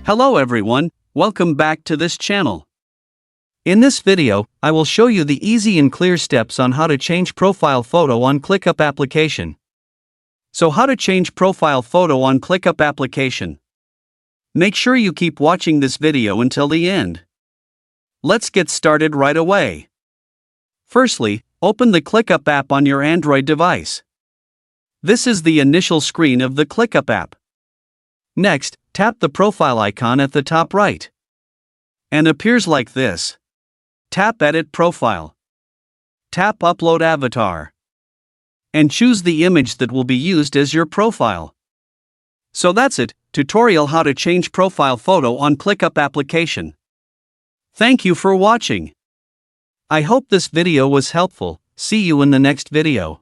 Hello everyone, welcome back to this channel. In this video, I will show you the easy and clear steps on how to change profile photo on ClickUp application. So how to change profile photo on ClickUp application. Make sure you keep watching this video until the end. Let's get started right away. Firstly, open the ClickUp app on your Android device. This is the initial screen of the ClickUp app. Next, tap the profile icon at the top right. And appears like this. Tap Edit Profile. Tap Upload Avatar. And choose the image that will be used as your profile. So that's it, tutorial how to change profile photo on ClickUp application. Thank you for watching. I hope this video was helpful. See you in the next video.